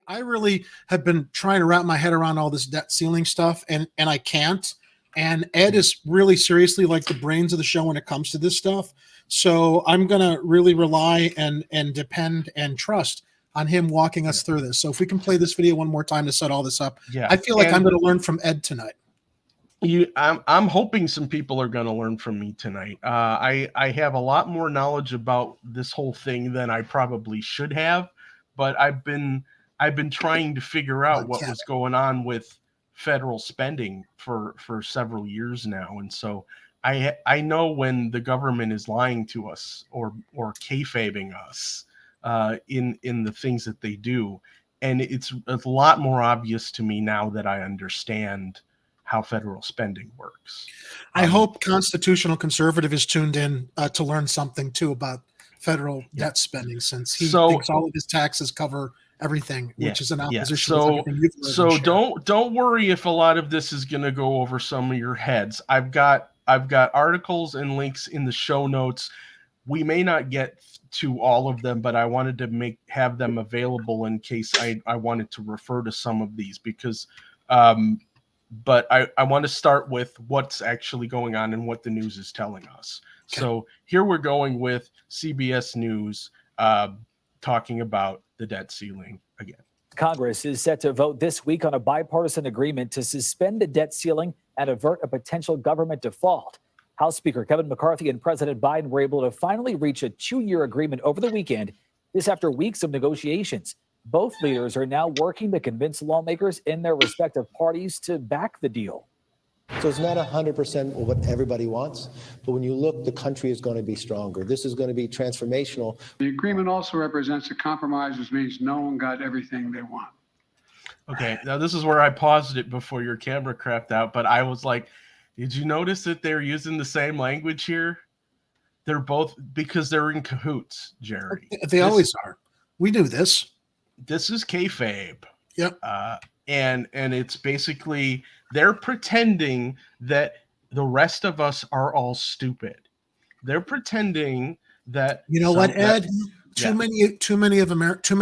I really have been trying to wrap my head around all this debt ceiling stuff, and I can't. And Ed is really seriously like the brains of the show when it comes to this stuff. So I'm gonna really rely and depend and trust on him walking us through this. So if we can play this video one more time to set all this up, I feel like I'm going to learn from Ed tonight. I'm hoping some people are going to learn from me tonight. I have a lot more knowledge about this whole thing than I probably should have, but I've been trying to figure out what was going on with federal spending for several years now, and so I know when the government is lying to us or kayfabing us in the things that they do, and it's a lot more obvious to me now that I understand how federal spending works. I hope Constitutional Conservative is tuned in to learn something too about federal debt spending, since he thinks all of his taxes cover everything, which is an opposition. So don't worry if a lot of this is going to go over some of your heads. I've got articles and links in the show notes. We may not get to all of them, but I wanted to have them available in case I wanted to refer to some of these, because but I want to start with what's actually going on and what the news is telling us. Okay. So here we're going with CBS News talking about the debt ceiling again. Congress is set to vote this week on a bipartisan agreement to suspend the debt ceiling and avert a potential government default. House Speaker Kevin McCarthy and President Biden were able to finally reach a 2-year agreement over the weekend, this after weeks of negotiations. Both leaders are now working to convince lawmakers in their respective parties to back the deal. So it's not 100% what everybody wants, but when you look, the country is going to be stronger. This is going to be transformational. The agreement also represents a compromise, which means no one got everything they want. Okay, now this is where I paused it before your camera crapped out, but I was like, did you notice that they're using the same language here? They're both, because they're in cahoots, Jerry. They always are. We do this. This is kayfabe. Yep. And it's basically they're pretending that the rest of us are all stupid. They're pretending that what, Ed? Too many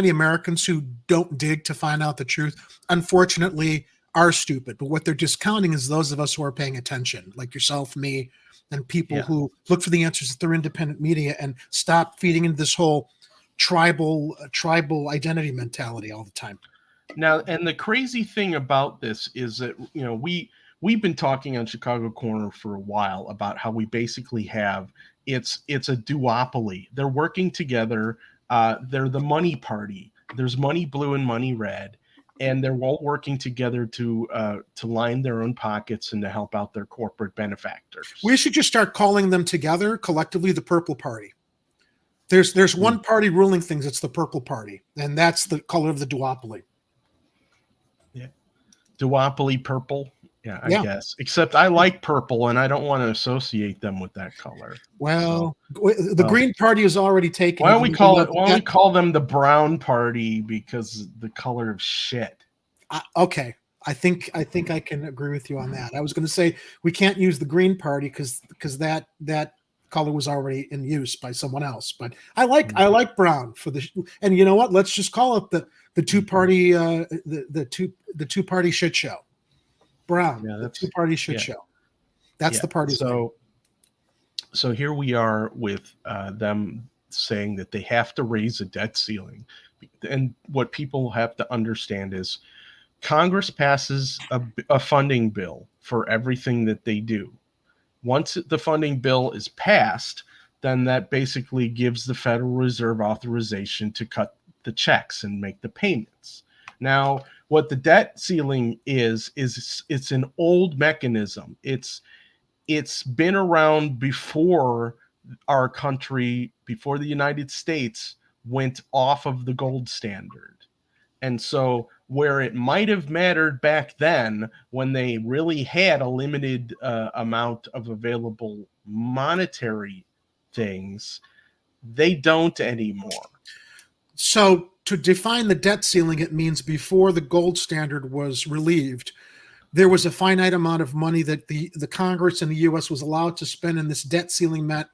Americans who don't dig to find out the truth, unfortunately, are stupid. But what they're discounting is those of us who are paying attention, like yourself, me, and people who look for the answers at their independent media and stop feeding into this whole tribal identity mentality all the time. Now, and the crazy thing about this is that we've been talking on Chicago Corner for a while about how we basically have it's a duopoly. They're working together. They're the money party. There's money blue and money red, and they're all working together to line their own pockets and to help out their corporate benefactors. We should just start calling them together collectively the Purple Party. There's one party ruling things. It's the Purple Party, and that's the color of the duopoly. Yeah, duopoly purple. Yeah, I guess. Except I like purple, and I don't want to associate them with that color. Well, the Green Party is already taken. Why don't we call them the Brown Party, because the color of shit? Okay, I think I can agree with you on that. I was going to say we can't use the Green Party because that color was already in use by someone else, but I like brown for the, and you know what? Let's just call it the two-party the two-party shit show. Brown, the two-party shit show. That's the party. So here we are with them saying that they have to raise a debt ceiling, and what people have to understand is Congress passes a funding bill for everything that they do. Once the funding bill is passed, then that basically gives the Federal Reserve authorization to cut the checks and make the payments. Now, what the debt ceiling is it's an old mechanism. It's been around before our country, before the United States went off of the gold standard. And so where it might have mattered back then when they really had a limited amount of available monetary things, they don't anymore. So to define the debt ceiling, it means before the gold standard was relieved, there was a finite amount of money that the Congress and the U.S. was allowed to spend, and this debt ceiling meant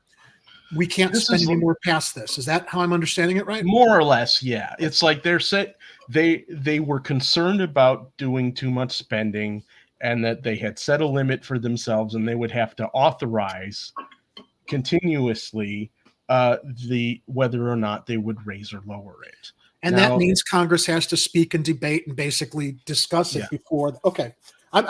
we can't spend any more past this. Is that how I'm understanding it right? More or less, yeah. It's like they're set. they were concerned about doing too much spending, and that they had set a limit for themselves, and they would have to authorize continuously the whether or not they would raise or lower it. And Now, that means Congress has to speak and debate and basically discuss it Yeah. before. Okay. and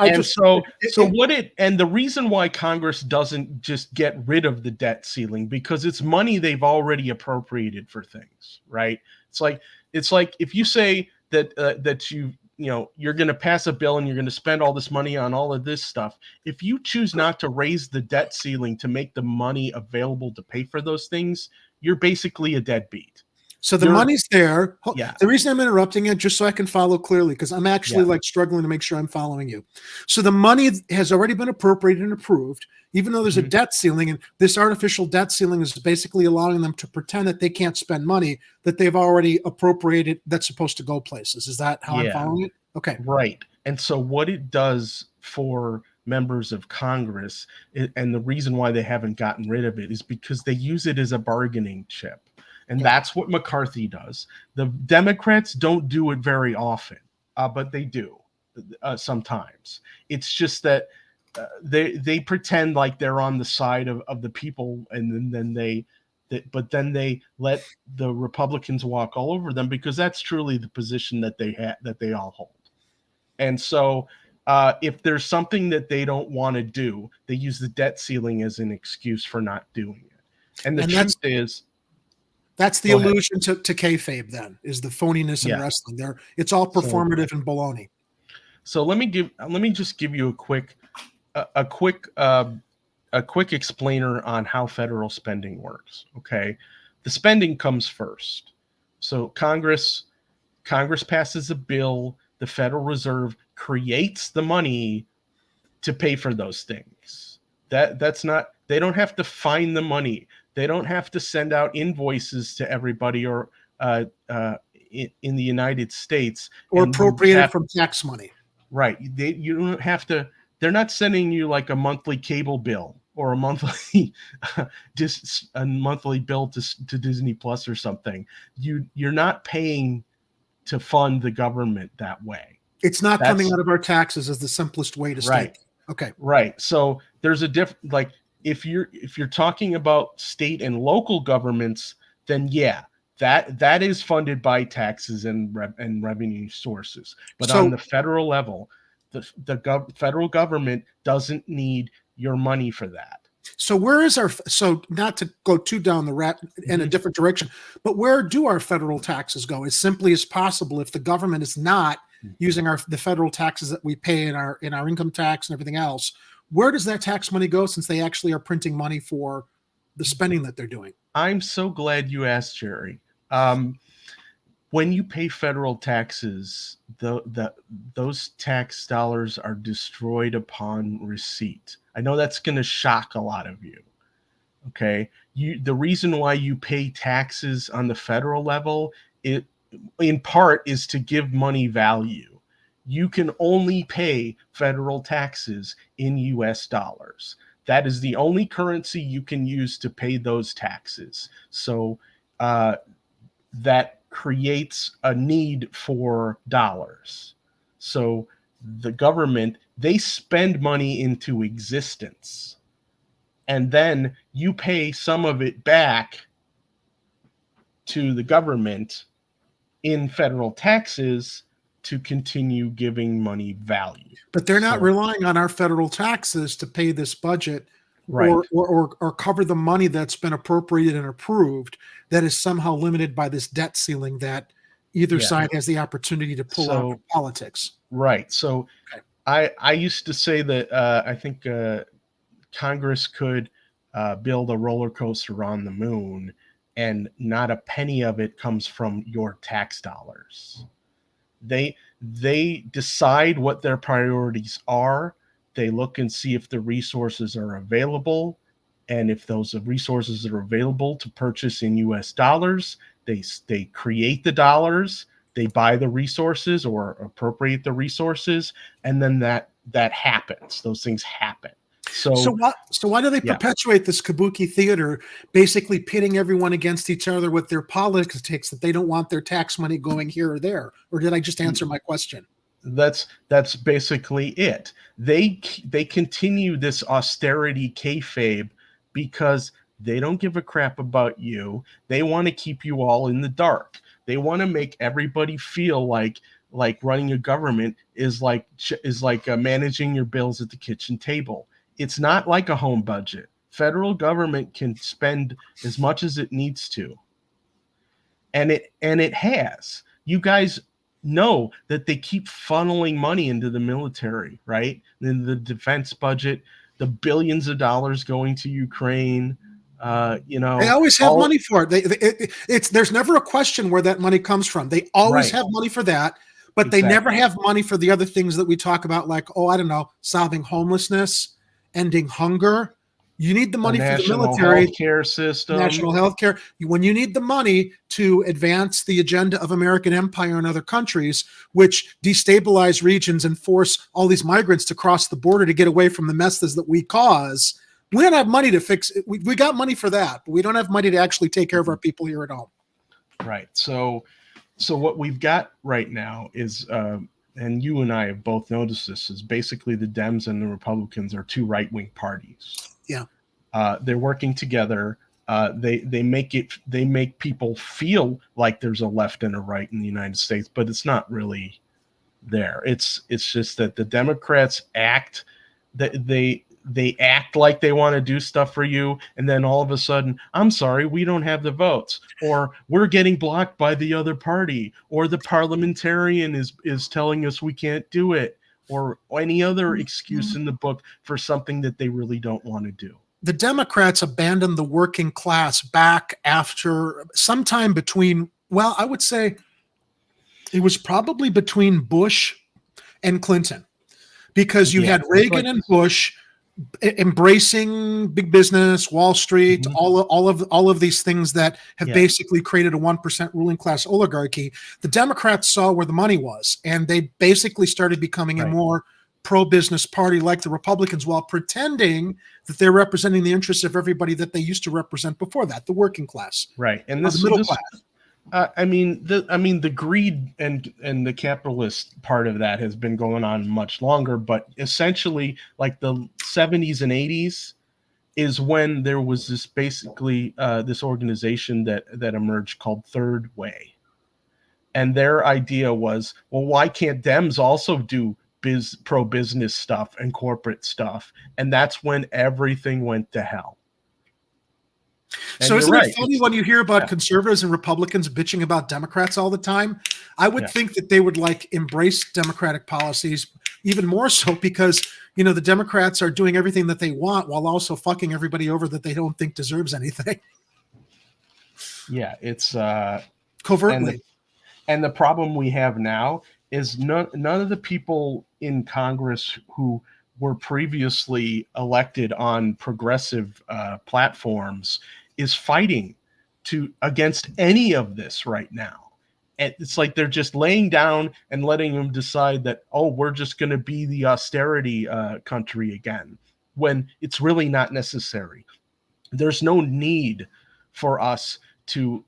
the reason why Congress doesn't just get rid of the debt ceiling, because it's money they've already appropriated for things, right? It's like if you say that that you're going to pass a bill and you're going to spend all this money on all of this stuff. If you choose not to raise the debt ceiling to make the money available to pay for those things, you're basically a deadbeat. So the money's there. Yeah. The reason I'm interrupting it, just so I can follow clearly, because I'm actually like struggling to make sure I'm following you. So the money has already been appropriated and approved, even though there's a debt ceiling, and this artificial debt ceiling is basically allowing them to pretend that they can't spend money that they've already appropriated that's supposed to go places. Is that how I'm following it? Okay. Right. And so what it does for members of Congress, and the reason why they haven't gotten rid of it, is because they use it as a bargaining chip. And that's what McCarthy does. The Democrats don't do it very often, but they do sometimes. It's just that they pretend like they're on the side of the people, and then they let the Republicans walk all over them, because that's truly the position that they all hold. And so if there's something that they don't want to do, they use the debt ceiling as an excuse for not doing it. And the truth is, that's the allusion to kayfabe. Then is the phoniness in wrestling. There, it's all performative and baloney. So let me just give you a quick explainer on how federal spending works. Okay, the spending comes first. So Congress passes a bill. The Federal Reserve creates the money to pay for those things. That's not. They don't have to find the money. They don't have to send out invoices to everybody or in the United States or appropriated from tax money. Right. You don't have to. They're not sending you like a monthly cable bill or a monthly just a monthly bill to Disney Plus or something. You're not paying to fund the government that way. It's not coming out of our taxes is the simplest way to state. Okay. Right. So there's a different, like, if you're talking about state and local governments, then that is funded by taxes and revenue sources. But on the federal level, the federal government doesn't need your money for that. So where is so not to go too down the in a different direction, but where do our federal taxes go as simply as possible if the government is not using the federal taxes that we pay in our income tax and everything else? Where does that tax money go, since they actually are printing money for the spending that they're doing? I'm so glad you asked, Jerry. When you pay federal taxes, those tax dollars are destroyed upon receipt. I know that's going to shock a lot of you. Okay, the reason why you pay taxes on the federal level, in part, is to give money value. You can only pay federal taxes in US dollars. That is the only currency you can use to pay those taxes. So that creates a need for dollars. So the government, they spend money into existence, and then you pay some of it back to the government in federal taxes to continue giving money value. But they're not relying on our federal taxes to pay this budget, right, or cover the money that's been appropriated and approved that is somehow limited by this debt ceiling that either side has the opportunity to pull out of politics. Right. So I used to say that I think Congress could build a roller coaster on the moon, and not a penny of it comes from your tax dollars. They decide what their priorities are. They look and see if the resources are available, and if those resources are available to purchase in US dollars, they create the dollars, they buy the resources or appropriate the resources, and then that happens. Those things happen. So why do they perpetuate this kabuki theater, basically pitting everyone against each other with their politics that they don't want their tax money going here or there? Or did I just answer my question? That's basically it. They continue this austerity kayfabe because they don't give a crap about you. They want to keep you all in the dark. They want to make everybody feel like running a government is like managing your bills at the kitchen table. It's not like a home budget. Federal government can spend as much as it needs to. And it has. You guys know that they keep funneling money into the military, right? In the defense budget, the billions of dollars going to Ukraine. They always have money for it. There's never a question where that money comes from. They always have money for that, but they never have money for the other things that we talk about, like, I don't know, solving homelessness, ending hunger. You need the money for the military, healthcare system, national healthcare. When you need the money to advance the agenda of American empire in other countries, which destabilize regions and force all these migrants to cross the border to get away from the messes that we cause, we don't have money to fix it. We got money for that, but we don't have money to actually take care of our people here at home. Right. So what we've got right now is, and you and I have both noticed this, is basically the Dems and the Republicans are two right-wing parties. Yeah. They're working together. They make people feel like there's a left and a right in the United States, but it's not really there. It's just that the Democrats act that they act like they want to do stuff for you, and then all of a sudden, I'm sorry, we don't have the votes, or we're getting blocked by the other party, or the parliamentarian is telling us we can't do it, or any other excuse in the book for something that they really don't want to do. The Democrats abandoned the working class back after sometime between, well, I would say it was probably between Bush and Clinton, because you had Reagan and Bush embracing big business, Wall Street, all of these things that have basically created a 1% ruling class oligarchy. The Democrats saw where the money was, and they basically started becoming a more pro-business party like the Republicans, while pretending that they're representing the interests of everybody that they used to represent before that, the working class, right? And the middle class. The greed and the capitalist part of that has been going on much longer, but essentially, like the 70s and 80s is when there was this basically this organization that emerged called Third Way, and their idea was, well, why can't Dems also do pro-business stuff and corporate stuff? And that's when everything went to hell. And so isn't it funny when you hear about conservatives and Republicans bitching about Democrats all the time? I would think that they would embrace Democratic policies even more so, because the Democrats are doing everything that they want while also fucking everybody over that they don't think deserves anything. Yeah, it's covertly. And the problem we have now is none of the people in Congress who were previously elected on progressive platforms is fighting against any of this right now. And it's like they're just laying down and letting them decide that, we're just going to be the austerity country again, when it's really not necessary. There's no need for us to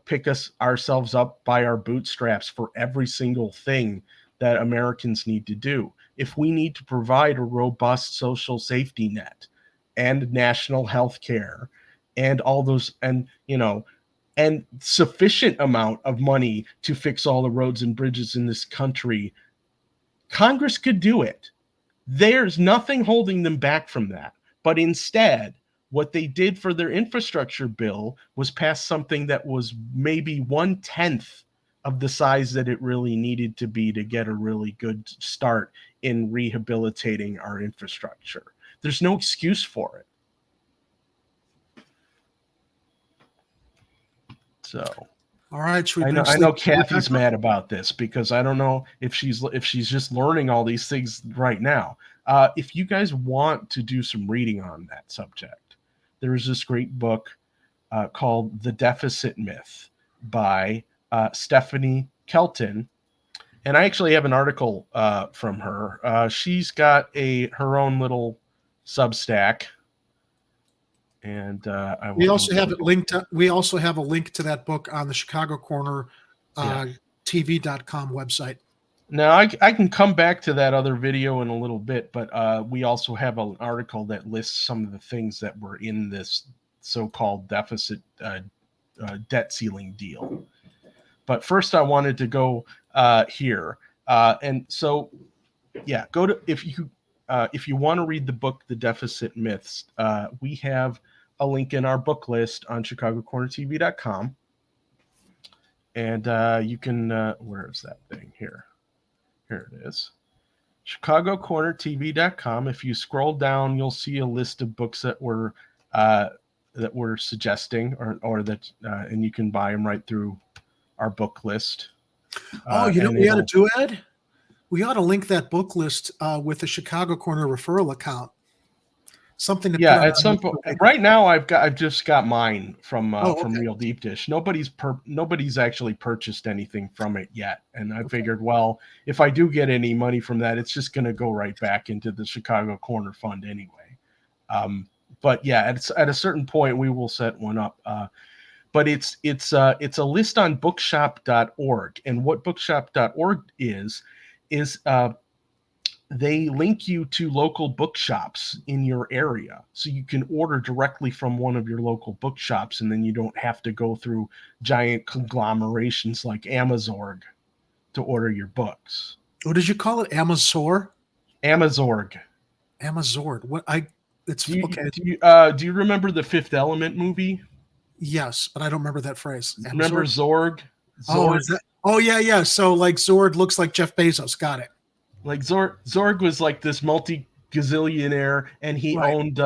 pick ourselves up by our bootstraps for every single thing that Americans need to do. If we need to provide a robust social safety net and national health care and all those, and sufficient amount of money to fix all the roads and bridges in this country, Congress could do it. There's nothing holding them back from that. But instead, what they did for their infrastructure bill was pass something that was maybe 1/10 of the size that it really needed to be to get a really good start in rehabilitating our infrastructure. There's no excuse for it. So, all right, I know Kathy's mad about this, because I don't know if she's just learning all these things right now. If you guys want to do some reading on that subject, there is this great book called The Deficit Myth by Stephanie Kelton. And I actually have an article from her. She's got her own little Substack. And We also have it linked. We also have a link to that book on the Chicago Corner TV.com website. Now, I can come back to that other video in a little bit, but we also have an article that lists some of the things that were in this so-called deficit debt ceiling deal. But first, I wanted to go here. And so, yeah, go to if you want to read the book, The Deficit Myths, we have a link in our book list on ChicagoCornerTV.com. And you can, where is that thing here? Here it is. ChicagoCornerTV.com. If you scroll down, you'll see a list of books that we're suggesting, or that, and you can buy them right through our book list. You know what we ought to do, Ed? We ought to link that book list with the Chicago Corner referral account. Something to put on at some point. Right now, I've just got mine from Real Deep Dish. Nobody's actually purchased anything from it yet, and I figured, well, if I do get any money from that, it's just going to go right back into the Chicago Corner Fund anyway. But yeah, at a certain point, we will set one up. But it's a list on bookshop.org, and what bookshop.org is they link you to local bookshops in your area, so you can order directly from one of your local bookshops, and then you don't have to go through giant conglomerations like Amazorg to order your books. What did you call it? Amazor? Amazorg. Amazorg. What it's do you, okay. Do you remember the Fifth Element movie? Yes, but I don't remember that phrase. Amazorg? Remember Zorg? Oh, is that? Oh, yeah. So like Zord looks like Jeff Bezos. Got it. Like Zorg was like this multi-gazillionaire, and he owned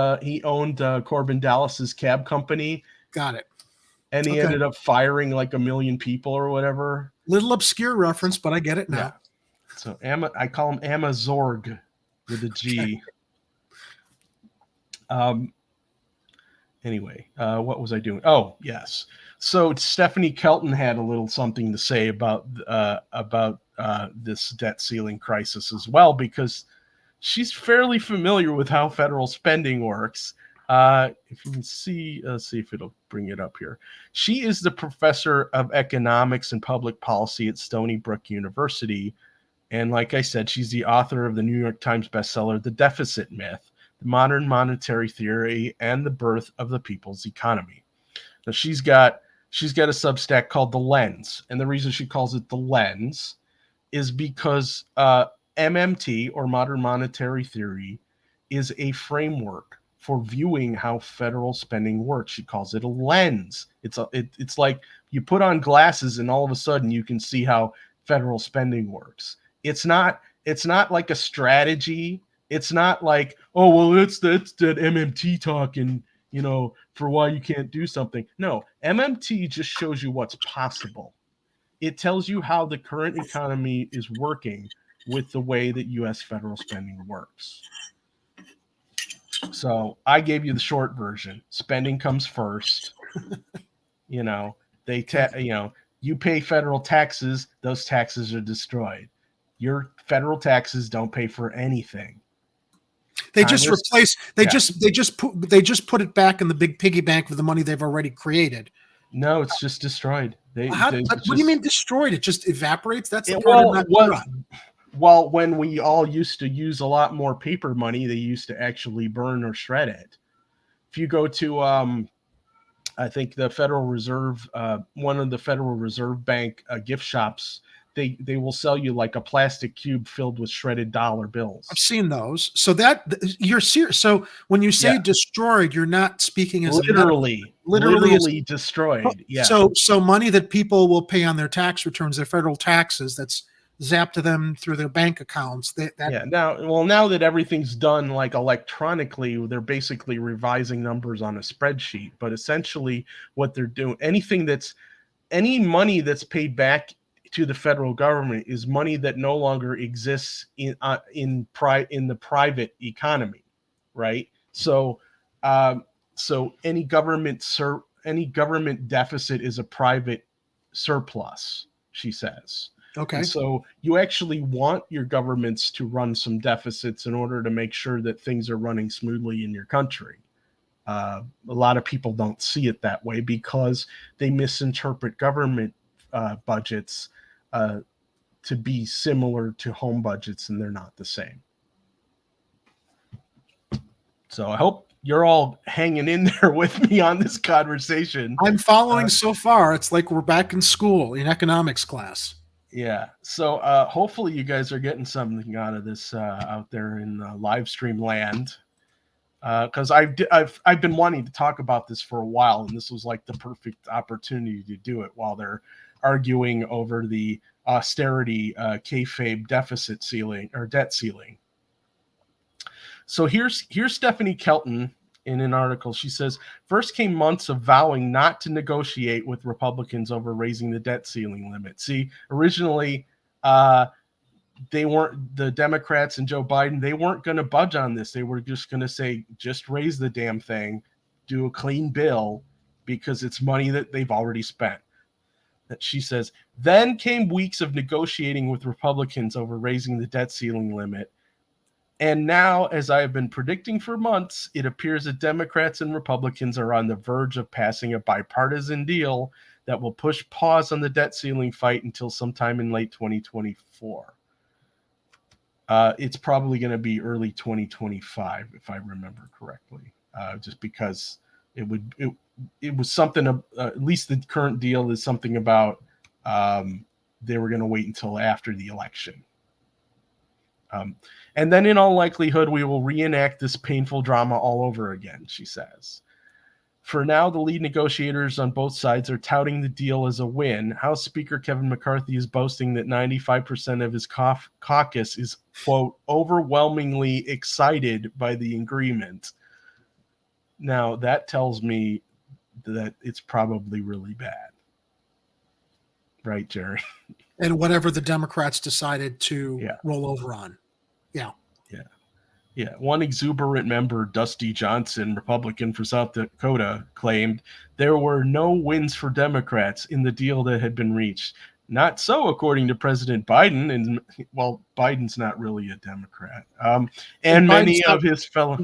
Corbin Dallas's cab company. Got it. And he ended up firing like 1 million people or whatever. Little obscure reference, but I get it now. Yeah. So I call him Amazorg with a G. Anyway, what was I doing? Oh, yes. So Stephanie Kelton had a little something to say about this debt ceiling crisis as well, because she's fairly familiar with how federal spending works. If you can see, let's see if it'll bring it up here. She is the professor of economics and public policy at Stony Brook University. And like I said, she's the author of the New York Times bestseller, The Deficit Myth, The Modern Monetary Theory and the Birth of the People's Economy. Now she's got a Substack called The Lens. And the reason she calls it The Lens is because MMT, or Modern Monetary Theory, is a framework for viewing how federal spending works. She calls it a lens. It's like you put on glasses and all of a sudden you can see how federal spending works. It's not like a strategy. It's not like, oh, well, that's that MMT talking, for why you can't do something. No, MMT just shows you what's possible. It tells you how the current economy is working with the way that U.S. federal spending works. So I gave you the short version. Spending comes first. You pay federal taxes, those taxes are destroyed. Your federal taxes don't pay for anything. They just put it back in the big piggy bank with the money they've already created. No, it's just destroyed. What do you mean destroyed? It just evaporates? That's the part Well, when we all used to use a lot more paper money, they used to actually burn or shred it. If you go to, I think the Federal Reserve, one of the Federal Reserve Bank gift shops, they will sell you like a plastic cube filled with shredded dollar bills. I've seen those. So that you're serious. So when you say destroyed, you're not speaking as literally destroyed. Yeah. So money that people will pay on their tax returns, their federal taxes, that's zapped to them through their bank accounts. Now that everything's done like electronically, they're basically revising numbers on a spreadsheet. But essentially, what they're doing, any money that's paid back to the federal government is money that no longer exists in the private economy, right? So any government deficit is a private surplus, she says. Okay. And so you actually want your governments to run some deficits in order to make sure that things are running smoothly in your country. A lot of people don't see it that way because they misinterpret government budgets to be similar to home budgets, and they're not the same. So I hope you're all hanging in there with me on this conversation. I'm following so far. It's like we're back in school in economics class. Yeah. So hopefully you guys are getting something out of this out there in live stream land. Because I've been wanting to talk about this for a while, and this was like the perfect opportunity to do it while they're arguing over the austerity kayfabe deficit ceiling or debt ceiling. So here's Stephanie Kelton in an article. She says, first came months of vowing not to negotiate with Republicans over raising the debt ceiling limit. See, originally, they weren't, the Democrats and Joe Biden, they weren't going to budge on this. They were just going to say, just raise the damn thing, do a clean bill, because it's money that they've already spent. That she says, then came weeks of negotiating with Republicans over raising the debt ceiling limit. And now, as I have been predicting for months, it appears that Democrats and Republicans are on the verge of passing a bipartisan deal that will push pause on the debt ceiling fight until sometime in late 2024. It's probably going to be early 2025, if I remember correctly, just because it was something, at least the current deal is something about they were going to wait until after the election. And then in all likelihood, we will reenact this painful drama all over again, she says. For now, the lead negotiators on both sides are touting the deal as a win. House Speaker Kevin McCarthy is boasting that 95% of his caucus is, quote, overwhelmingly excited by the agreement. Now, that tells me that it's probably really bad. Right, Jerry? And whatever the Democrats decided to roll over on. Yeah. Yeah. One exuberant member, Dusty Johnson, Republican for South Dakota, claimed there were no wins for Democrats in the deal that had been reached. Not so, according to President Biden. And, well, Biden's not really a Democrat. And many of his fellow...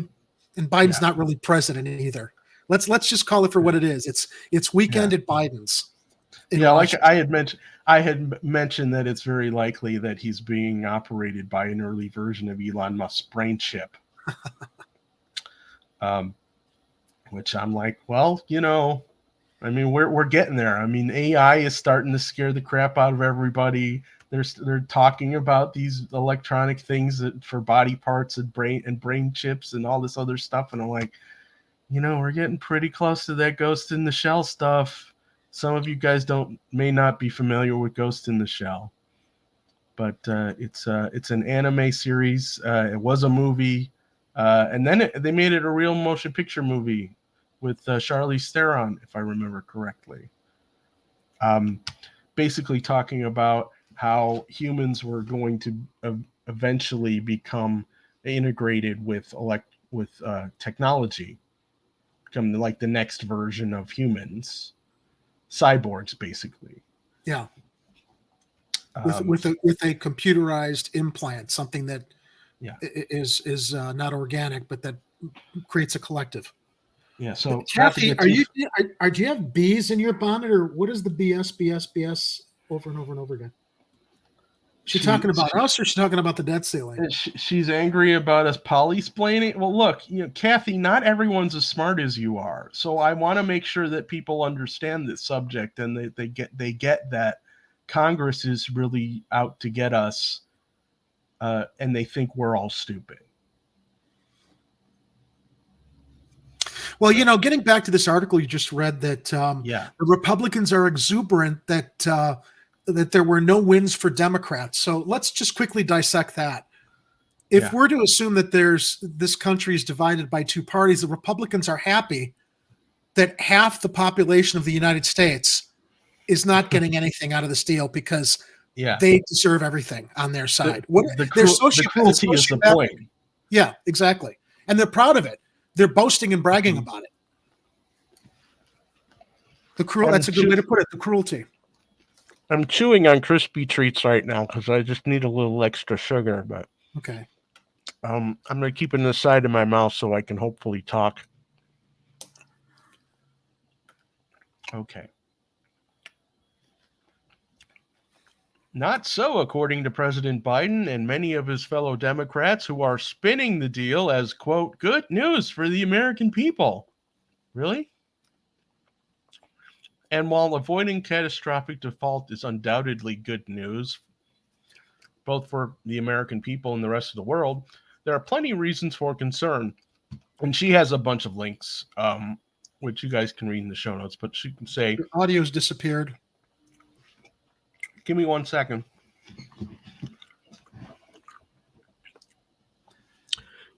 And Biden's not really president either. Let's just call it for what it is. It's weekend at Biden's. Like I had mentioned that it's very likely that he's being operated by an early version of Elon Musk's brain chip. Which I'm like, well, I mean, we're getting there. I mean, AI is starting to scare the crap out of everybody. They're talking about these electronic things for body parts and brain chips and all this other stuff. And I'm like, we're getting pretty close to that Ghost in the Shell stuff. Some of you guys may not be familiar with Ghost in the Shell, but it's an anime series. It was a movie, and then they made it a real motion picture movie with Charlize Theron, if I remember correctly. Basically talking about how humans were going to eventually become integrated with technology, become like the next version of humans. Cyborgs, basically. Yeah. With a computerized implant, something that is not organic, but that creates a collective. Yeah. So, Kathy, do you have bees in your bonnet, or what is the BS over and over and over again? She's talking about us, or she's talking about the debt ceiling? She's angry about us polysplaining. Well, look, Kathy, not everyone's as smart as you are. So I want to make sure that people understand this subject and they get that Congress is really out to get us, and they think we're all stupid. Well, getting back to this article you just read, that the Republicans are exuberant that there were no wins for Democrats. So let's just quickly dissect that. If we're to assume that this country is divided by two parties, the Republicans are happy that half the population of the United States is not getting anything out of this deal because they deserve everything on their side. The cruelty is the point. Yeah, exactly. And they're proud of it. They're boasting and bragging about it. That's a good way to put it, the cruelty. I'm chewing on crispy treats right now because I just need a little extra sugar, but Okay. I'm going to keep it in the side of my mouth so I can hopefully talk. Okay. Not so, according to President Biden and many of his fellow Democrats who are spinning the deal as, quote, good news for the American people. Really? And while avoiding catastrophic default is undoubtedly good news, both for the American people and the rest of the world, there are plenty of reasons for concern. And she has a bunch of links, which you guys can read in the show notes, but she can say, Your audio's disappeared. give me 1 second.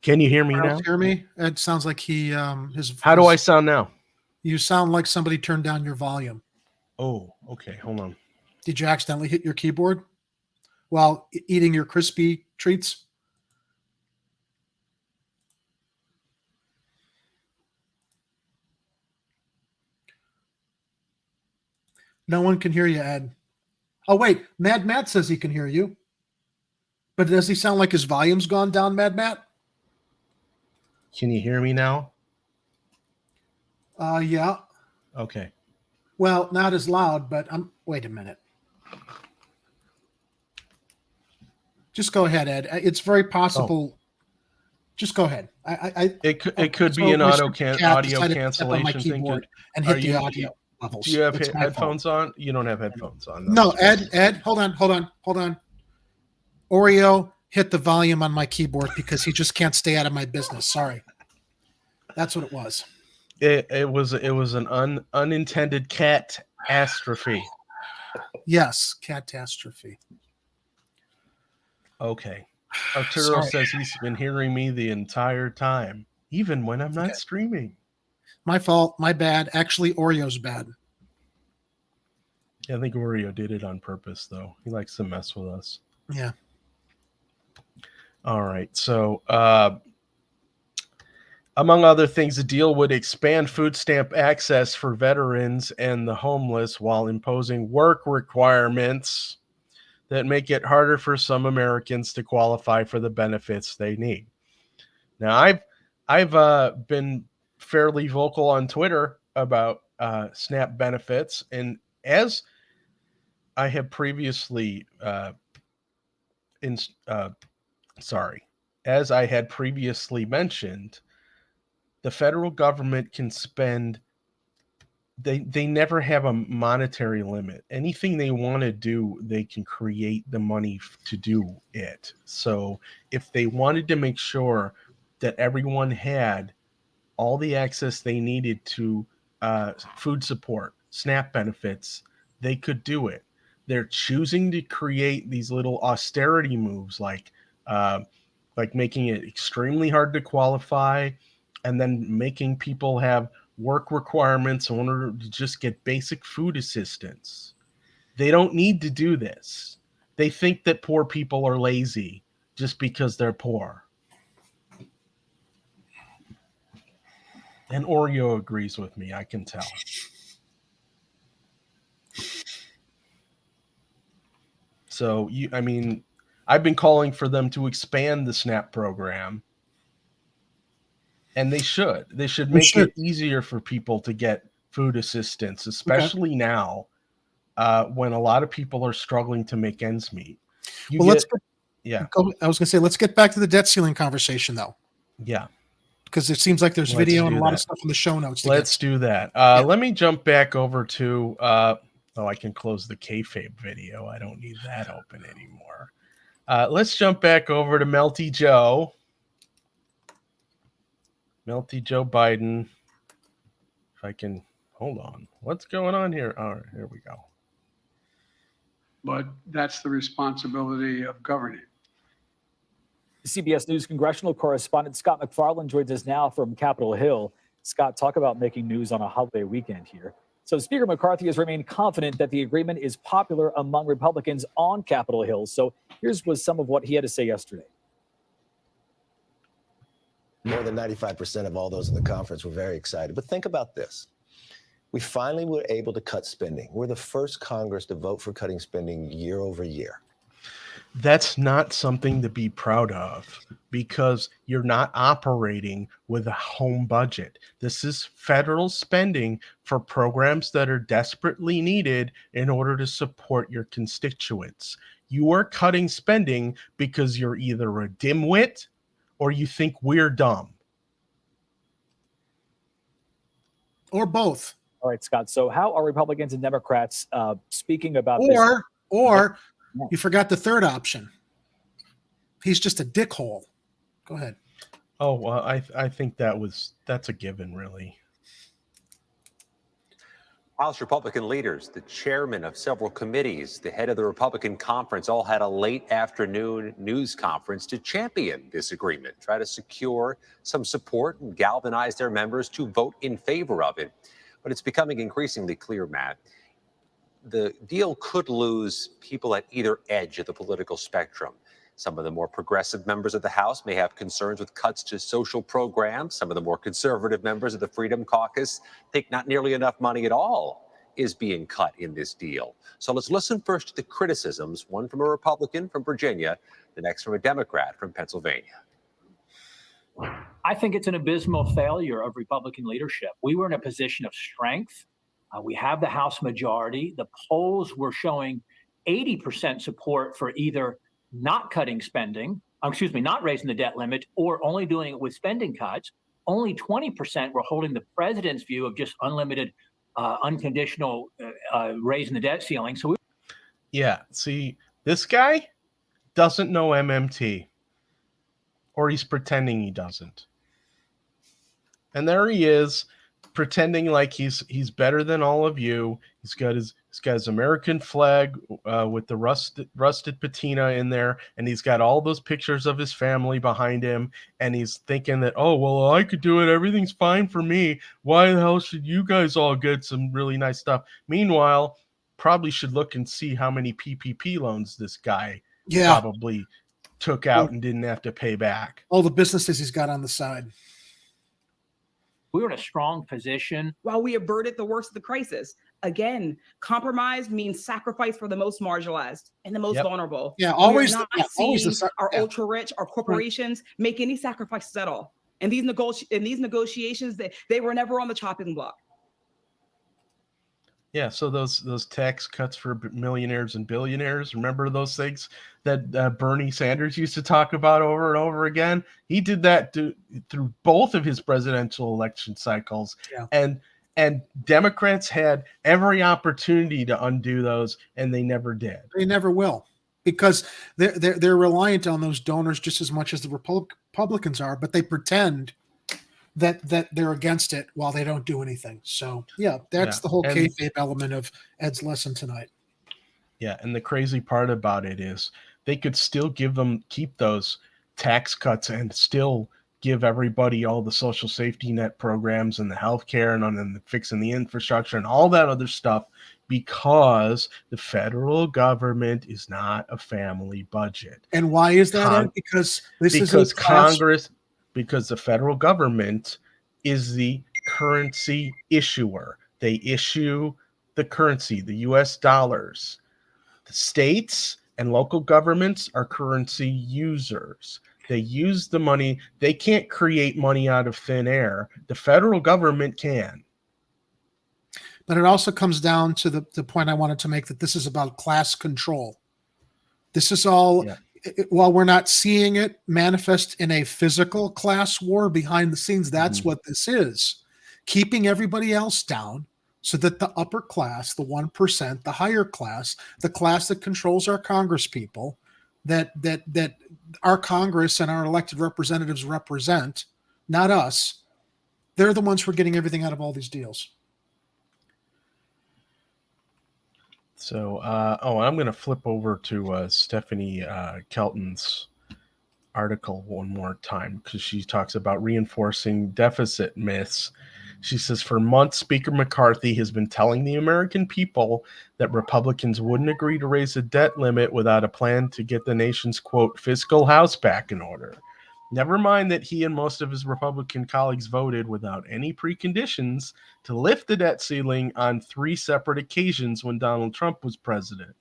Can you hear me now? Hear me? It sounds like he his. How do I sound now? You sound like somebody turned down your volume. Oh, okay. Hold on. Did you accidentally hit your keyboard while eating your crispy treats? No one can hear you, Ed. Oh, wait. Mad Matt says he can hear you. But does he sound like his volume's gone down, Mad Matt? Can you hear me now? Yeah. Okay. Well, not as loud, but wait a minute. Just go ahead, Ed. It's very possible. Just go ahead. It could be an audio cancellation thing. And hit the audio levels. Do you have headphones on? You don't have headphones on. No, Ed, hold on. Oreo hit the volume on my keyboard because he just can't stay out of my business. Sorry. That's what it was. It was an unintended catastrophe. Yes, catastrophe. Okay. Arturo says he's been hearing me the entire time, even when I'm not streaming. My fault. My bad. Actually, Oreo's bad. Yeah, I think Oreo did it on purpose, though. He likes to mess with us. Yeah. All right. So, among other things, the deal would expand food stamp access for veterans and the homeless while imposing work requirements that make it harder for some Americans to qualify for the benefits they need. Now, I've been fairly vocal on Twitter about SNAP benefits, and as I have previously as I had previously mentioned, the federal government can spend. They never have a monetary limit. Anything they want to do, they can create the money to do it. So if they wanted to make sure that everyone had all the access they needed to food support, SNAP benefits, they could do it. They're choosing to create these little austerity moves like making it extremely hard to qualify and then making people have work requirements in order to just get basic food assistance. They don't need to do this. They think that poor people are lazy just because they're poor. And Oreo agrees with me, I can tell. So, I've been calling for them to expand the SNAP program. And they should. They should make it easier for people to get food assistance, especially now when a lot of people are struggling to make ends meet. I was going to say, let's get back to the debt ceiling conversation, though. Yeah. Because it seems like there's video and a lot of stuff in the show notes. Let's do that. Let me jump back over to, I can close the kayfabe video. I don't need that open anymore. Let's jump back over to Melty Joe. Melty Joe Biden. If I can, hold on. What's going on here? All right, here we go. But that's the responsibility of governing. CBS News congressional correspondent Scott McFarland joins us now from Capitol Hill. Scott, talk about making news on a holiday weekend here. So Speaker McCarthy has remained confident that the agreement is popular among Republicans on Capitol Hill. So here's some of what he had to say yesterday. More than 95% of all those in the conference were very excited. But think about this. We finally were able to cut spending. We're the first Congress to vote for cutting spending year over year. That's not something to be proud of because you're not operating with a home budget. This is federal spending for programs that are desperately needed in order to support your constituents. You are cutting spending because you're either a dimwit or you think we're dumb. Or both. All right, Scott. So how are Republicans and Democrats speaking about this? Or you forgot the third option. He's just a dickhole. Go ahead. Oh, well, I think that's a given, really. House Republican leaders, the chairman of several committees, the head of the Republican conference all had a late afternoon news conference to champion this agreement, try to secure some support and galvanize their members to vote in favor of it. But it's becoming increasingly clear, Matt, the deal could lose people at either edge of the political spectrum. Some of the more progressive members of the House may have concerns with cuts to social programs. Some of the more conservative members of the Freedom Caucus think not nearly enough money at all is being cut in this deal. So let's listen first to the criticisms, one from a Republican from Virginia, the next from a Democrat from Pennsylvania. I think it's an abysmal failure of Republican leadership. We were in a position of strength. We have the House majority. The polls were showing 80% support for either not cutting spending, not raising the debt limit, or only doing it with spending cuts. Only 20% were holding the president's view of just unlimited, unconditional raising the debt ceiling. So Yeah, see, this guy doesn't know MMT, or he's pretending he doesn't. And there he is, pretending like he's better than all of you. He's got his American flag with the rusted patina in there, and he's got all those pictures of his family behind him, and he's thinking that, oh, well, I could do it. Everything's fine for me. Why the hell should you guys all get some really nice stuff? Meanwhile, probably should look and see how many PPP loans this guy probably took out and didn't have to pay back. All the businesses he's got on the side. we were in a strong position. While we averted the worst of the crisis, again, compromise means sacrifice for the most marginalized and the most vulnerable. Yeah, always. We are not seeing our ultra rich, our corporations make any sacrifices at all. And these negotiations, they were never on the chopping block. Yeah, so those tax cuts for millionaires and billionaires, remember those things that Bernie Sanders used to talk about over and over again? He did that through both of his presidential election cycles. Yeah. And Democrats had every opportunity to undo those, and they never did. They never will, because they're reliant on those donors just as much as the Republicans are, but they pretend that they're against it while they don't do anything. So that's the whole kayfabe element of Ed's lesson tonight. Yeah, and the crazy part about it is they could still keep those tax cuts and still give everybody all the social safety net programs and the healthcare and then fixing the infrastructure and all that other stuff, because the federal government is not a family budget. And why is that, Ed? Because because the federal government is the currency issuer. They issue the currency, the US dollars. The states and local governments are currency users. They use the money. They can't create money out of thin air. The federal government can. But it also comes down to the point I wanted to make, that this is about class control. This is all... Yeah. While we're not seeing it manifest in a physical class war behind the scenes, that's what this is. Keeping everybody else down so that the upper class, the 1%, the higher class, the class that controls our Congress people, that our Congress and our elected representatives represent, not us, they're the ones who are getting everything out of all these deals. So, I'm going to flip over to Stephanie Kelton's article one more time, because she talks about reinforcing deficit myths. She says, for months, Speaker McCarthy has been telling the American people that Republicans wouldn't agree to raise the debt limit without a plan to get the nation's, quote, fiscal house back in order. Never mind that he and most of his Republican colleagues voted without any preconditions to lift the debt ceiling on 3 separate occasions when Donald Trump was president.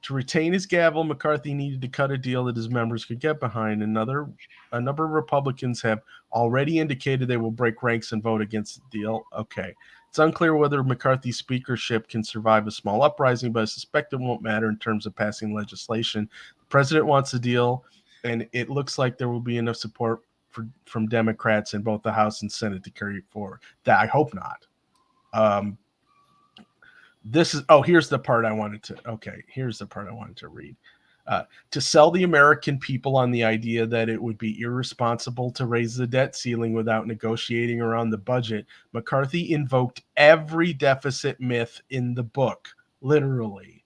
To retain his gavel, McCarthy needed to cut a deal that his members could get behind. A number of Republicans have already indicated they will break ranks and vote against the deal. Okay. It's unclear whether McCarthy's speakership can survive a small uprising, but I suspect it won't matter in terms of passing legislation. The president wants a deal, and it looks like there will be enough support from Democrats in both the House and Senate to carry it forward. That I hope not. Here's the part I wanted to read. To sell the American people on the idea that it would be irresponsible to raise the debt ceiling without negotiating around the budget, McCarthy invoked every deficit myth in the book, literally.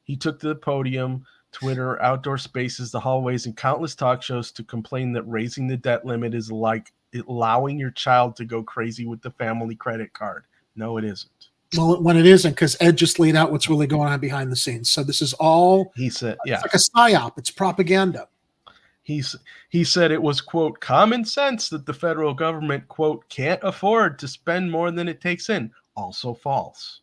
He took to the podium, Twitter, outdoor spaces, the hallways, and countless talk shows to complain that raising the debt limit is like allowing your child to go crazy with the family credit card. No, it isn't. Well, when it isn't, because Ed just laid out what's really going on behind the scenes. So this is all, he said, yeah, it's like a psyop. It's propaganda. He said it was, quote, common sense that the federal government, quote, can't afford to spend more than it takes in. Also false.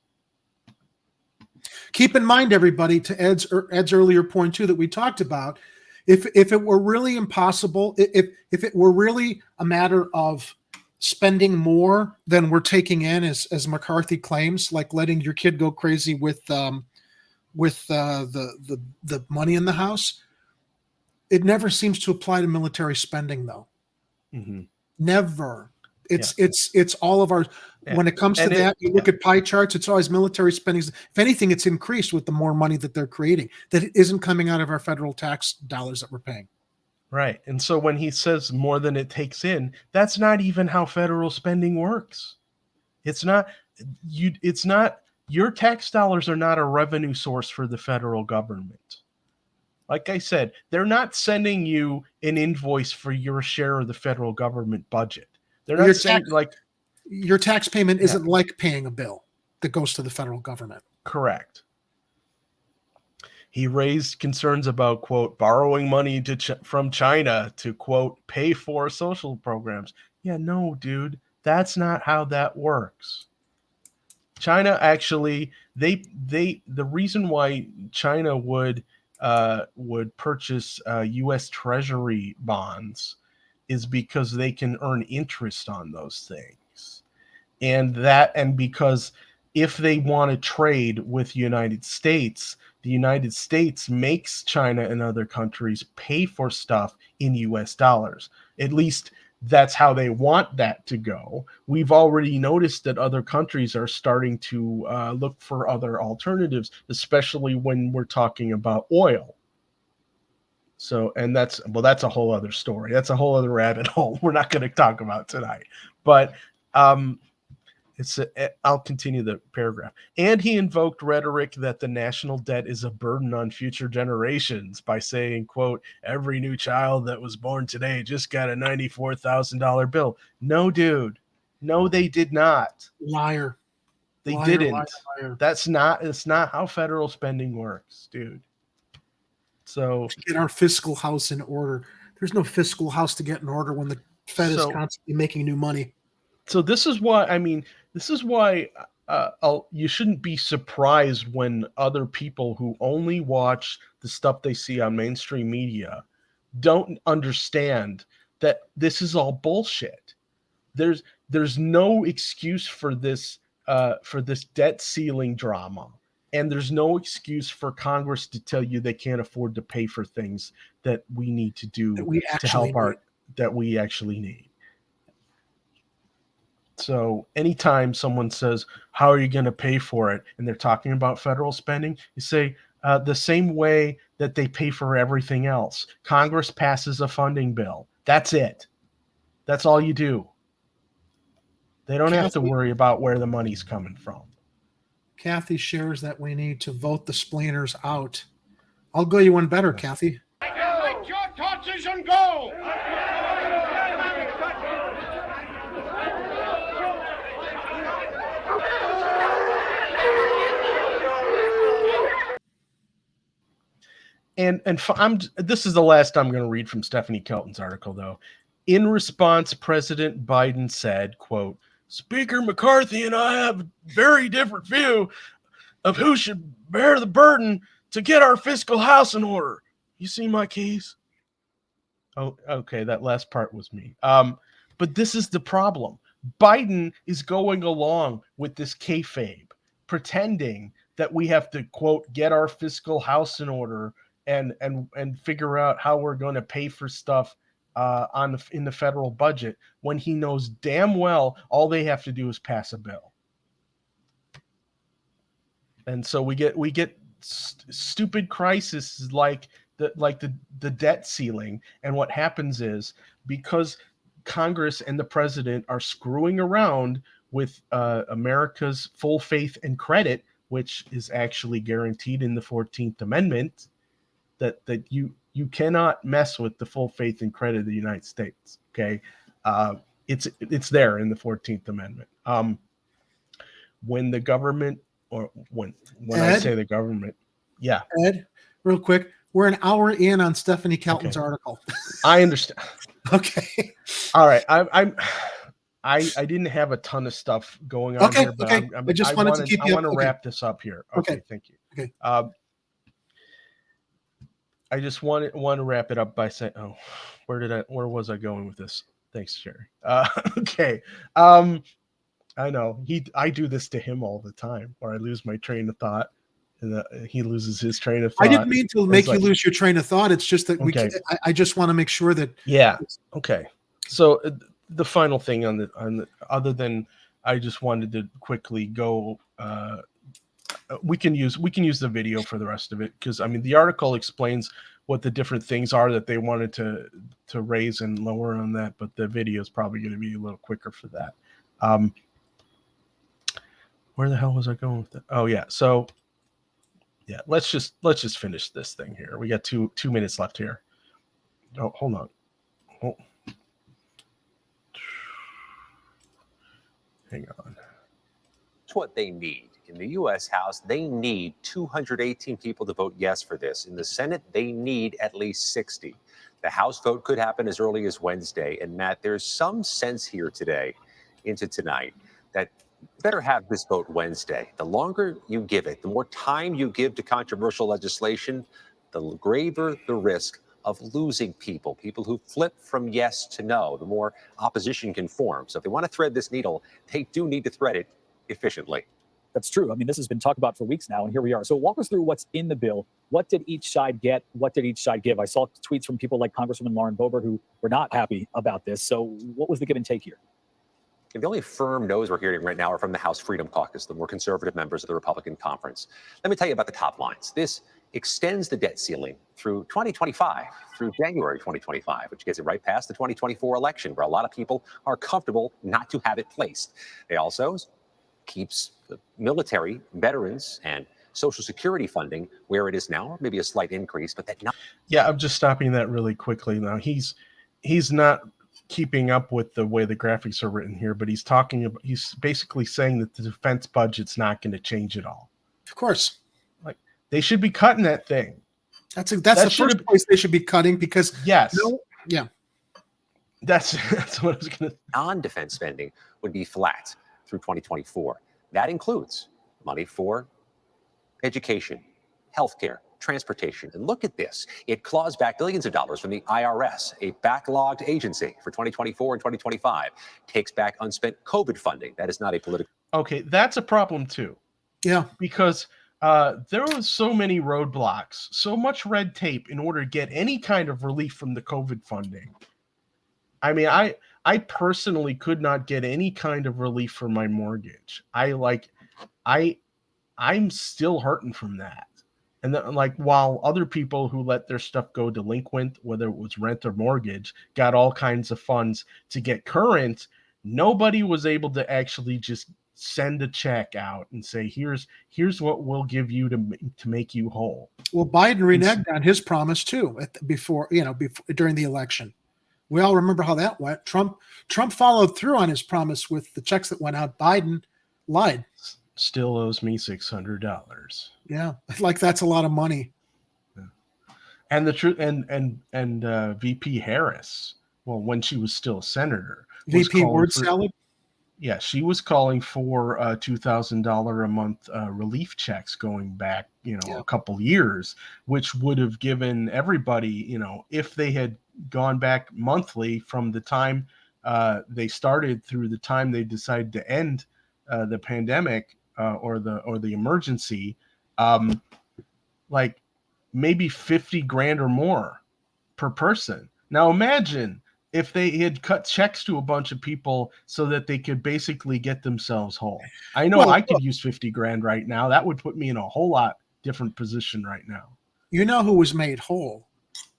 Keep in mind, everybody, to Ed's earlier point too that we talked about, if it were really impossible, if it were really a matter of spending more than we're taking in, as McCarthy claims, like letting your kid go crazy with the money in the house, it never seems to apply to military spending, though. Mm-hmm. Never. It's all of our. Yeah. When it comes to that, you look at pie charts. It's always military spending. If anything, it's increased with the more money that they're creating. That isn't coming out of our federal tax dollars that we're paying. Right. And so when he says more than it takes in, that's not even how federal spending works. It's not your tax dollars are not a revenue source for the federal government. Like I said, they're not sending you an invoice for your share of the federal government budget. They're not saying your tax payment isn't like paying a bill that goes to the federal government. Correct. He raised concerns about, quote, borrowing money from China to, quote, pay for social programs. Yeah, no, dude, that's not how that works. China actually, the reason why China would purchase U.S. Treasury bonds is because they can earn interest on those things, and because if they want to trade with the United States makes China and other countries pay for stuff in U.S. dollars. At least that's how they want that to go. We've already noticed that other countries are starting to look for other alternatives, especially when we're talking about oil. So, and that's a whole other story. That's a whole other rabbit hole we're not going to talk about tonight. But I'll continue the paragraph. And he invoked rhetoric that the national debt is a burden on future generations by saying, quote, every new child that was born today just got a $94,000 bill. No, dude. No, they did not. Liar. They Liar, didn't. Liar. It's not how federal spending works, dude. So to get our fiscal house in order. There's no fiscal house to get in order when the Fed is constantly making new money. So this is why you shouldn't be surprised when other people who only watch the stuff they see on mainstream media don't understand that this is all bullshit. There's no excuse for this debt ceiling drama. And there's no excuse for Congress to tell you they can't afford to pay for things that we need to do that we actually need. So anytime someone says, how are you going to pay for it? And they're talking about federal spending, you say the same way that they pay for everything else. Congress passes a funding bill. That's it. That's all you do. They don't have to worry about where the money's coming from. Kathy shares that we need to vote the splainers out. I'll go you one better, Kathy. Collect your torches and go! This is the last I'm going to read from Stephanie Kelton's article, though. In response, President Biden said, quote, Speaker McCarthy and I have a very different view of who should bear the burden to get our fiscal house in order. You see my keys? Oh, okay. That last part was me. But this is the problem. Biden is going along with this kayfabe, pretending that we have to, quote, get our fiscal house in order and figure out how we're going to pay for stuff in the federal budget, when he knows damn well all they have to do is pass a bill. And so we get stupid crises like the debt ceiling. And what happens is, because Congress and the president are screwing around with America's full faith and credit, which is actually guaranteed in the 14th Amendment, that you cannot mess with the full faith and credit of the United States. Okay, it's there in the 14th Amendment. When the government, or when Ed, I say the government, yeah. Ed, real quick, we're an hour in on Stephanie Kelton's article. I understand. Okay. All right. I didn't have a ton of stuff going on here, but I just wanted to keep you. I want to wrap this up here. Okay. Thank you. Okay. I just want to wrap it up by saying, where was I going with this? Thanks, Jerry. Okay. I know I do this to him all the time, or I lose my train of thought, and he loses his train of thought. I didn't mean to make you lose your train of thought. It's just that I just want to make sure that. Yeah. Okay. So the final thing on the other than, I just wanted to quickly go. We can use the video for the rest of it, because I mean the article explains what the different things are that they wanted to raise and lower on that, but the video is probably going to be a little quicker for that. Where the hell was I going with that? Oh yeah, so yeah, let's just finish this thing here. We got two minutes left here. Oh, hold on. Oh. Hang on. It's what they need. In the U.S. House, they need 218 people to vote yes for this. In the Senate, they need at least 60. The House vote could happen as early as Wednesday. And Matt, there's some sense here today into tonight that better have this vote Wednesday. The longer you give it, the more time you give to controversial legislation, the graver the risk of losing people who flip from yes to no, the more opposition can form. So if they want to thread this needle, they do need to thread it efficiently. That's true. I mean, this has been talked about for weeks now, and here we are. So walk us through what's in the bill. What did each side get? What did each side give? I saw tweets from people like Congresswoman Lauren Boebert who were not happy about this. So what was the give and take here? And the only firm no's we're hearing right now are from the House Freedom Caucus, the more conservative members of the Republican conference. Let me tell you about the top lines. This extends the debt ceiling through 2025, through January 2025, which gets it right past the 2024 election, where a lot of people are comfortable not to have it placed. They also keeps the military, veterans, and Social Security funding where it is now, maybe a slight increase, but that not. Yeah, I'm just stopping that really quickly now. He's not keeping up with the way the graphics are written here, but he's basically saying that the defense budget's not going to change at all. Of course. Like, they should be cutting that thing. That's the first place they should be cutting, because yes. That's what I was going to. Non-defense spending would be flat through 2024. That includes money for education, healthcare, transportation. And look at this. It claws back billions of dollars from the IRS, a backlogged agency for 2024 and 2025. Takes back unspent COVID funding. That is not a political. Okay, that's a problem too. Yeah. Because there was so many roadblocks, so much red tape in order to get any kind of relief from the COVID funding. I mean, I personally could not get any kind of relief for my mortgage. I'm still hurting from that. And then, like, while other people who let their stuff go delinquent, whether it was rent or mortgage, got all kinds of funds to get current, nobody was able to actually just send a check out and say, here's what we'll give you to make you whole. Well, Biden reneged on his promise too before during the election. We all remember how that went. Trump followed through on his promise with the checks that went out. Biden lied. Still owes me $600. Yeah, like that's a lot of money. Yeah. And the truth, and VP Harris, well, when she was still a senator, was VP calling word for, salad. yeah, she was calling for $2,000 a month relief checks going back, a couple years, which would have given everybody, if they had gone back monthly from the time they started through the time they decided to end the pandemic or the emergency, like maybe 50 grand or more per person. Now imagine if they had cut checks to a bunch of people so that they could basically get themselves whole. I know I could use 50 grand right now. That would put me in a whole lot different position right now. You know who was made whole?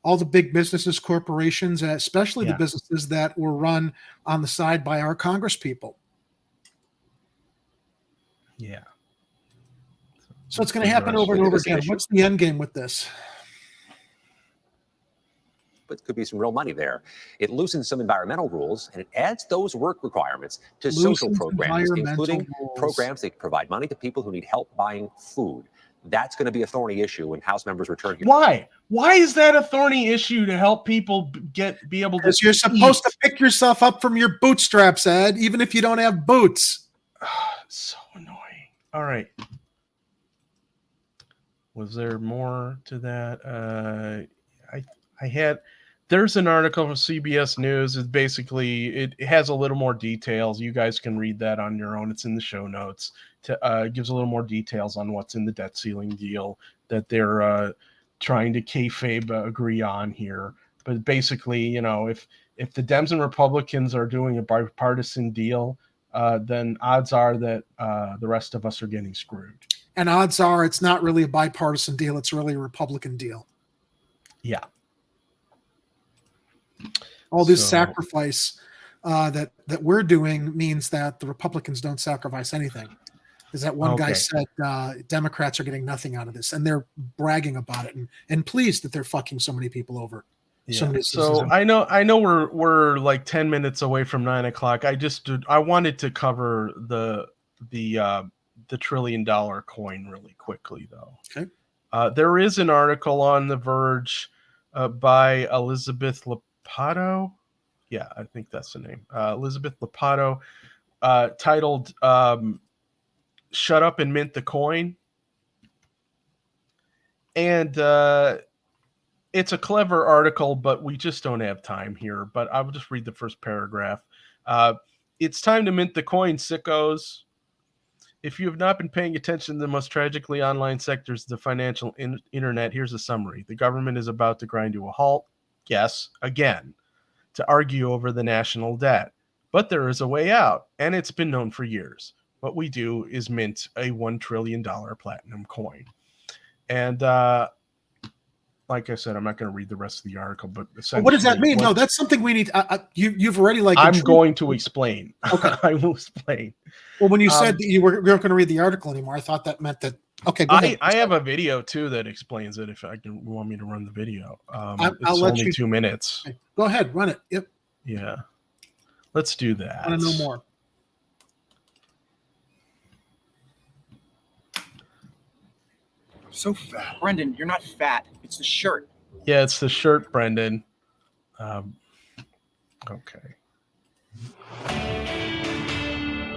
All the big businesses, corporations, and especially the businesses that were run on the side by our Congress people. Yeah. So it's going to happen over and over again. What's the end game with this? But could be some real money there. It loosens some environmental rules, and it adds those work requirements to social programs, including programs that provide money to people who need help buying food. That's going to be a thorny issue when House members return here. Why? Why is that a thorny issue to help people be able to? Because you're supposed to pick yourself up from your bootstraps, Ed, even if you don't have boots. So annoying. All right. Was there more to that? There's an article from CBS News. It's basically, it has a little more details. You guys can read that on your own. It's in the show notes. It gives a little more details on what's in the debt ceiling deal that they're trying to kayfabe agree on here. But basically, if the Dems and Republicans are doing a bipartisan deal, then odds are that the rest of us are getting screwed. And odds are it's not really a bipartisan deal. It's really a Republican deal. Yeah. All this sacrifice that we're doing means that the Republicans don't sacrifice anything. Is that one guy said Democrats are getting nothing out of this, and they're bragging about it and pleased that they're fucking so many people over. Yeah. So I know we're like 10 minutes away from 9 o'clock. I wanted to cover the $1 trillion coin really quickly though. Okay. There is an article on The Verge by Elizabeth Lapato. Yeah, I think that's the name. Elizabeth Lapato, titled "Shut Up and Mint the Coin," and it's a clever article, but we just don't have time here. But I will just read the first paragraph. It's time to mint the coin, sickos. If you have not been paying attention to the most tragically online sectors of the financial internet, here's a summary. The government is about to grind to a halt. Yes, again, to argue over the national debt. But there is a way out, and it's been known for years. What we do is mint a $1 trillion platinum coin. And like I said, I'm not going to read the rest of the artical, but essentially, what does that mean? No, that's something we need. You've already I'm going to explain. Okay. I will explain. Well, when you said that you weren't going to read the article anymore, I thought that meant that. Okay, go ahead. I have a video too that explains it. If you want me to run the video, I'll it's let only you. 2 minutes. Okay. Go ahead, run it. Yep. Yeah, let's do that. I want to know more. So fat. Brendan, you're not fat. It's the shirt. Yeah, it's the shirt, Brendan. Okay.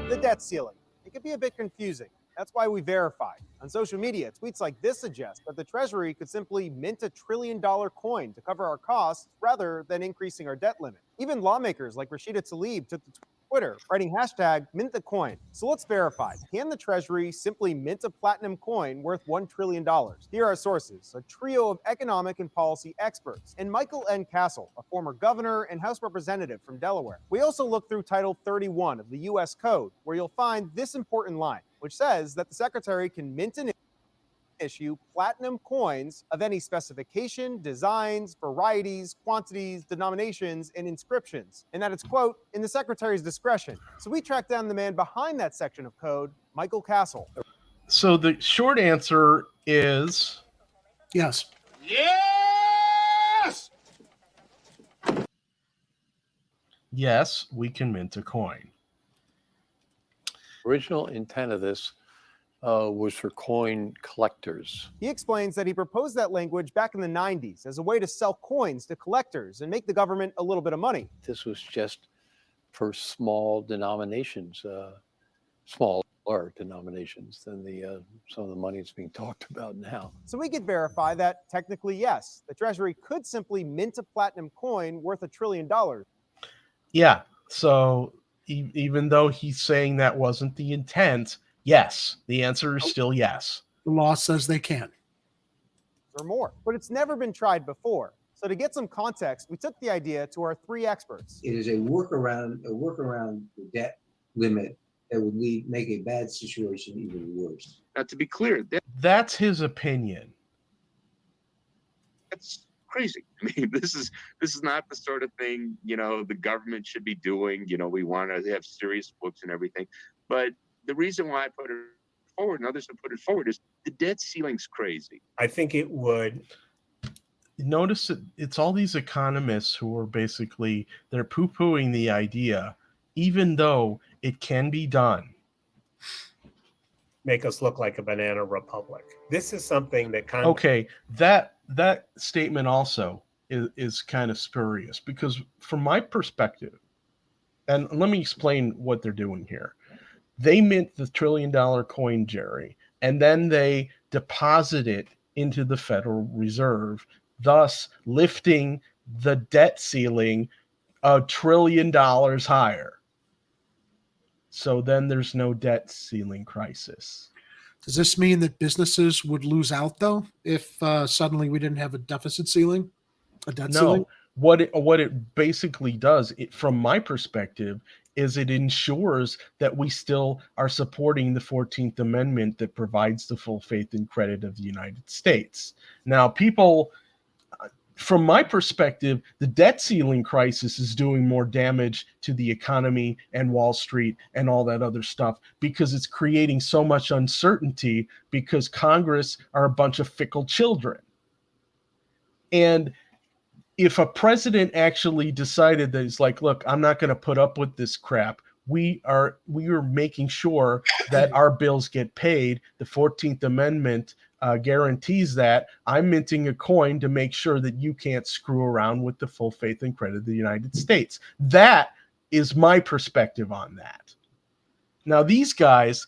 The debt ceiling. It can be a bit confusing. That's why we verify. On social media, tweets like this suggest that the Treasury could simply mint $1 trillion coin to cover our costs rather than increasing our debt limit. Even lawmakers like Rashida Tlaib took to Twitter, writing #MintTheCoin. So let's verify. Can the Treasury simply mint a platinum coin worth $1 trillion? Here are our sources, a trio of economic and policy experts, and Michael N. Castle, a former governor and House representative from Delaware. We also look through Title 31 of the U.S. Code, where you'll find this important line, which says that the Secretary can mint and issue platinum coins of any specification, designs, varieties, quantities, denominations, and inscriptions, and that it's, quote, in the Secretary's discretion. So we tracked down the man behind that section of code, Michael Castle. So the short answer is yes. Yes! Yes, we can mint a coin. Original intent of this was for coin collectors. He explains that he proposed that language back in the 90s as a way to sell coins to collectors and make the government a little bit of money. This was just for small denominations, smaller denominations than the some of the money that's being talked about now. So we could verify that technically, yes, the Treasury could simply mint a platinum coin worth $1 trillion. Yeah. So even though he's saying that wasn't the intent, yes, the answer is still yes. The law says they can. Or more, but it's never been tried before. So to get some context, we took the idea to our 3 experts. It is a workaround the debt limit that would make a bad situation even worse. Now, to be clear, That's his opinion. that's crazy. I mean, this is not the sort of thing, the government should be doing. We want to have serious books and everything. But the reason why I put it forward and others have put it forward is the debt ceiling's crazy. I think it would. Notice that it's all these economists who are basically, they're poo-pooing the idea, even though it can be done. Make us look like a banana republic. This is something that Okay, that statement also is kind of spurious, because from my perspective, and let me explain what they're doing here. They mint the $1 trillion coin, Jerry, and then they deposit it into the Federal Reserve, thus lifting the debt ceiling $1 trillion higher. So then there's no debt ceiling crisis. Does this mean that businesses would lose out, though, if suddenly we didn't have a deficit ceiling, a debt ceiling? What it basically does, from my perspective, is it ensures that we still are supporting the 14th Amendment that provides the full faith and credit of the United States. Now, people, from my perspective, the debt ceiling crisis is doing more damage to the economy and Wall Street and all that other stuff, because it's creating so much uncertainty, because Congress are a bunch of fickle children. And if a president actually decided that he's like, look, I'm not going to put up with this crap. We are making sure that our bills get paid. The 14th Amendment guarantees that. I'm minting a coin to make sure that you can't screw around with the full faith and credit of the United States. That is my perspective on that. Now, these guys,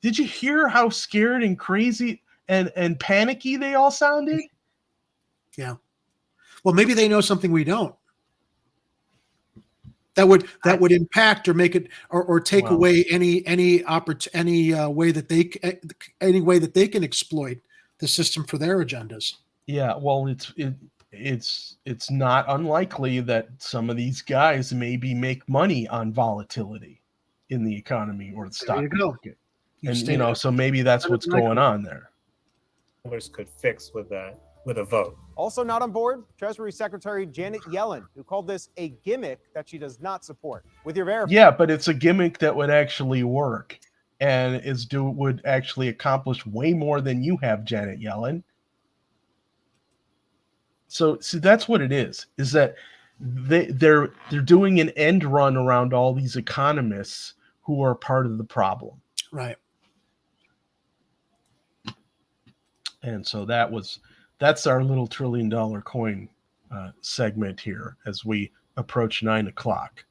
did you hear how scared and crazy and panicky they all sounded? Yeah. Well, maybe they know something we don't. That would impact or make it or take away any way that they can exploit the system for their agendas. Yeah, well, it's not unlikely that some of these guys maybe make money on volatility in the economy or the stock market, and so maybe that's what's going on there. Congress could fix with a vote. Also not on board, Treasury Secretary Janet Yellen, who called this a gimmick that she does not support. With your verification. Yeah, but it's a gimmick that would actually work and would actually accomplish way more than you have, Janet Yellen. So see, that's what it is that they're doing an end run around all these economists who are part of the problem. Right. And so that's our little $1 trillion coin segment here as we approach 9 o'clock.